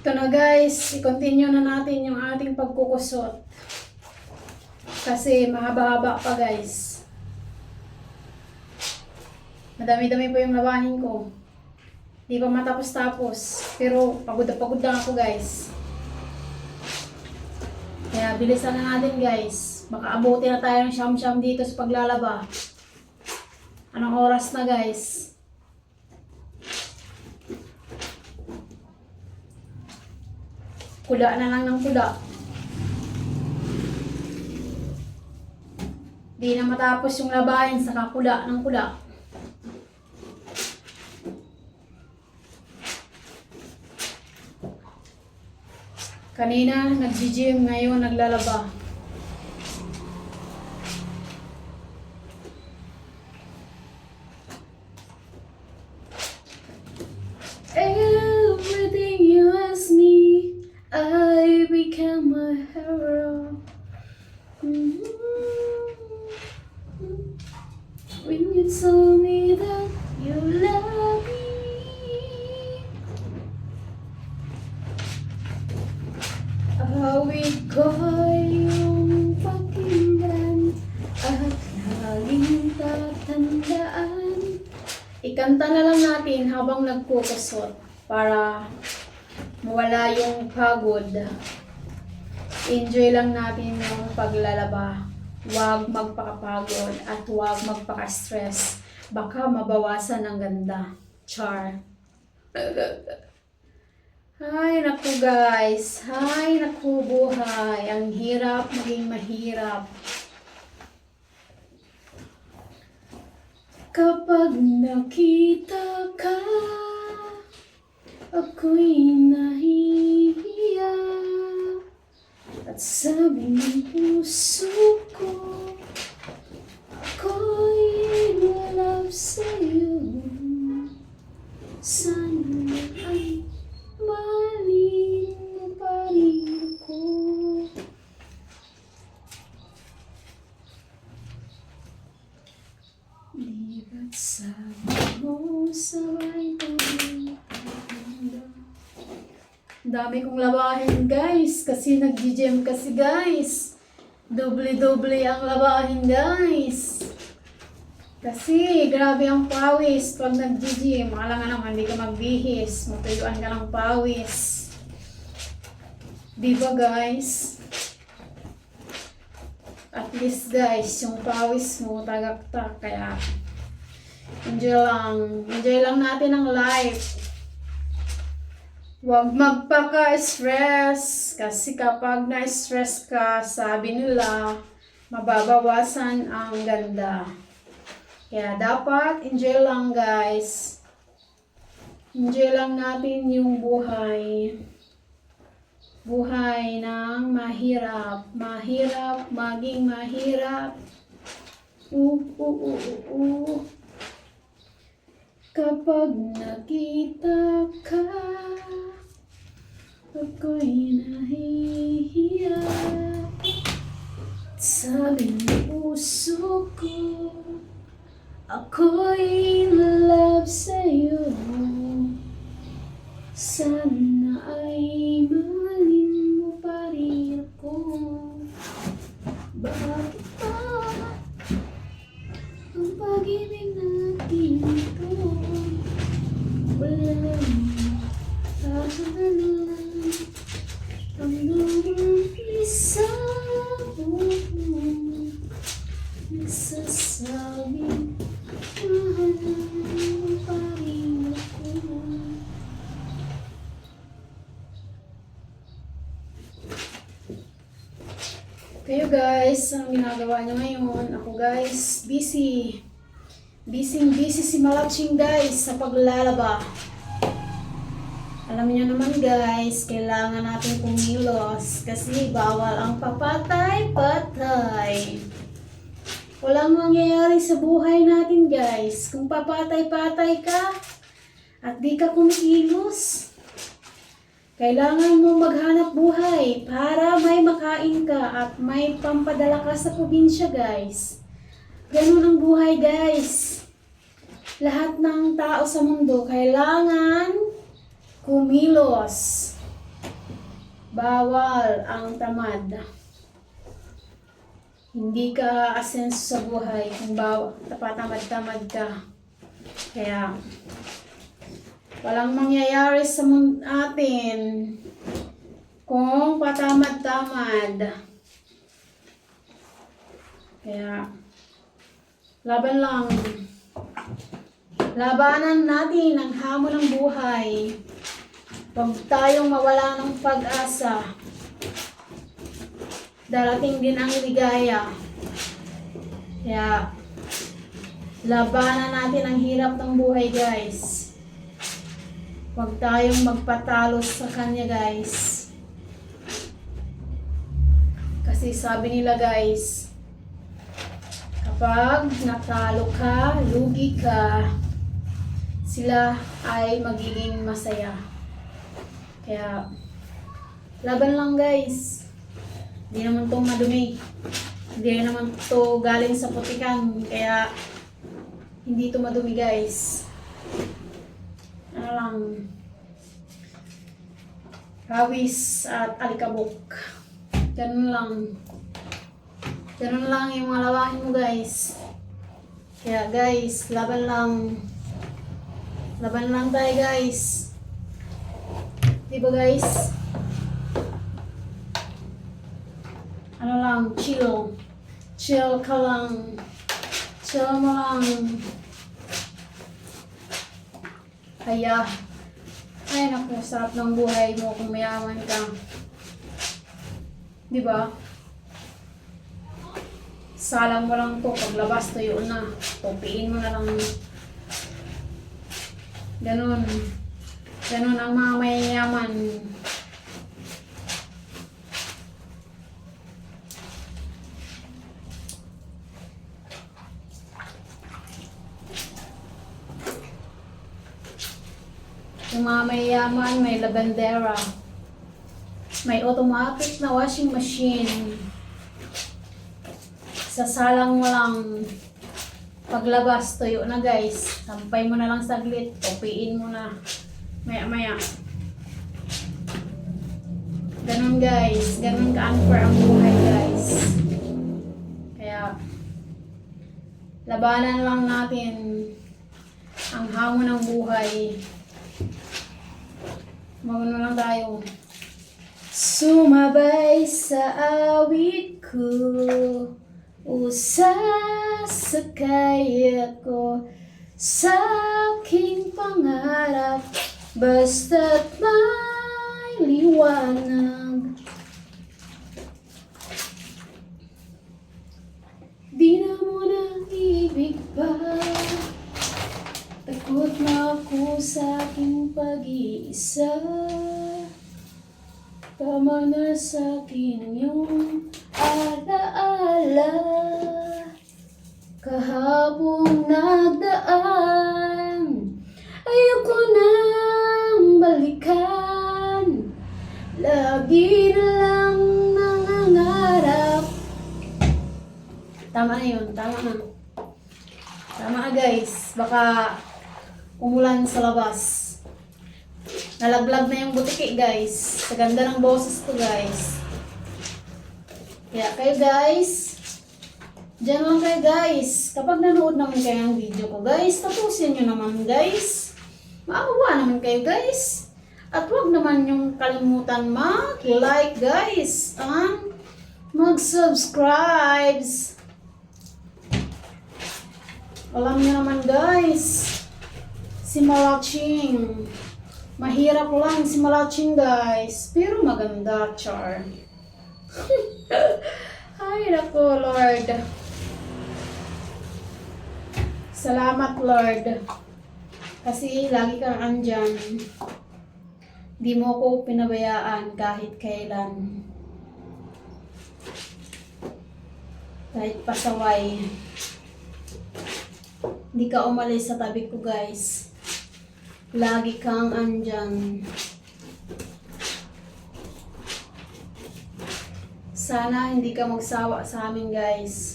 Ito na guys, i-continue na natin yung ating pagkukusot. Kasi mahaba-haba pa guys. Madami-dami pa yung labahin ko. Di pa matapos-tapos. Pero pagod na pagod lang ako guys. Kaya bilisan na natin guys. Baka abutin na tayo ng siyam-siyam dito sa paglalaba. Anong oras na guys? Kuda na lang ng kuda. Di na matapos yung labahin sa kuda ng kuda. Kanina nag-gym, ngayon naglalaba. Everything you ask me, I become a hero. When you told me that you love me, awit ko yung pakinggan at laging tatandaan. Ikanta na lang natin habang nagkukusot para mawala yung pagod. Enjoy lang natin yung paglalaba. Huwag magpakapagod at huwag magpaka-stress. Baka mabawasan ang ganda. Char. Hay naku guys. Hay naku buhay. Ang hirap maging mahirap. Kapag nakita ka, ako'y nahihiya. At sabi ng puso ko, ako'y in love sa'yo. Sana ay mahalin mo pa rin ako. Di ba't sabi mo sabay kami paganda? Dami kong labahin guys, kasi nag-gym kasi guys. Doble-doble ang labahin guys. Kasi grabe ang pawis pag nag-gym. Akala nga naman hindi ka magbihis, matuyuan ka ng pawis. Diba guys? At least guys, yung pawis mo tagaktak. Kaya enjoy lang natin ang life. Huwag magpaka-stress kasi kapag na-stress ka, sabi nila, mababawasan ang ganda. Kaya dapat enjoy lang guys. Enjoy lang natin yung buhay. Buhay ng mahirap. Mahirap, maging mahirap. Kapag nakita ka, ako'y nahihiya. Sabi ng puso ko, ako'y in love sa'yo. Sana ay mahalin mo pa rin ako. Bakit ba ang pag-ibig natin ito? Wala tahanan ang lumang isa mo. Nagsasabing mahalin mo pa rin ako. Kayo guys, ang ginagawa niyo ngayon? Ako guys, busy si Malaching guys sa paglalaba. Alam niyo naman guys, kailangan natin kumilos kasi bawal ang papatay-patay. Walang mangyayari sa buhay natin guys kung papatay-patay ka at di ka kumikilos. Kailangan mo maghanap buhay para may makain ka at may pampadala ka sa probinsya guys. Ganun ang buhay guys. Lahat ng tao sa mundo kailangan kumilos. Bawal ang tamad. Hindi ka asenso sa buhay kung tapatamad-tamad ka. Kaya, walang mangyayari sa atin kung patamad-tamad. Kaya, laban lang. Labanan natin ang hamon ng buhay. Huwag tayong mawala ng pag-asa. Darating din ang ligaya. Kaya, labanan natin ang hirap ng buhay, guys. Huwag tayong magpatalo sa kanya, guys. Kasi sabi nila, guys, kapag natalo ka, lugi ka, sila ay magiging masaya. Kaya, laban lang, guys. Hindi naman itong madumi. Hindi naman ito galing sa putikan. Kaya, hindi ito madumi, guys. Ano lang. Pawis at alikabok. Ganun lang. Ganun lang yung mga lawahin mo, guys. Kaya, guys, laban lang. Laban lang tayo, guys. Diba, guys? Ano lang, chill. Chill ka lang. Chill mo lang. Kaya, ay naku, sarap ng buhay mo kung mayaman ka. Diba? Salang mo lang to, paglabas tuyo na. Tupiin mo na lang. Ganun. Ganun ang mga mayayaman. Yung mga mayayaman, may labandera. May automatic na washing machine. Sasalang mo lang. Paglabas, tuyo na, guys. Sampay mo na lang saglit. Tupiin mo na. Maya-maya. Ganun, guys. Ganun ka-unfair ang buhay, guys. Kaya, labanan lang natin ang hamon ng buhay. Magano lang tayo. Sumabay sa awit ko, usasakay ako sa aking pangarap, basta't may liwanag. Di na mo nang ibig pa, takot na ako sa aking pag-iisa. Tama na sa akin ang iyong alaala. Kahapong nagdaan, ayoko nang balikan. Lagi na lang nangangarap. Tama na yun, tama na. Tama na, guys, baka umulan sa labas. Nalaglag na yung butiki, guys. Sa ganda ng boses ko, guys. Kaya kayo, guys, dyan lang kayo, guys. Kapag nanood naman kayo ng video ko, guys, tapusin nyo naman, guys. Maawa naman kayo, guys. At huwag naman yung kalimutan mag-like, guys. Mag-subscribe. Alam nyo naman, guys, si Malaching. Mahirap lang si Malaching, guys. Pero maganda, char. Ay, nako, Lord. Salamat, Lord. Kasi lagi kang andyan. Di mo ko pinabayaan kahit kailan. Kahit pasaway. Di ka umalis sa tabi ko, guys. Lagi kang andyan. Sana hindi ka magsawa sa amin, guys.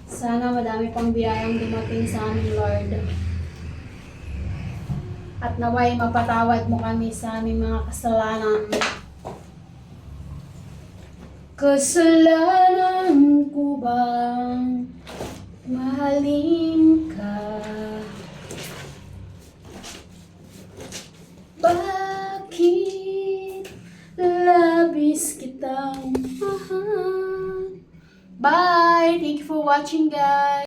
Sana madami pang biyayang dumating sa amin, Lord. At naway mapatawad mo kami sa aming mga kasalanan. Kasalanan ko bang mahalin ka? Bakit labis kitang mahal? Bye! Thank you for watching, guys!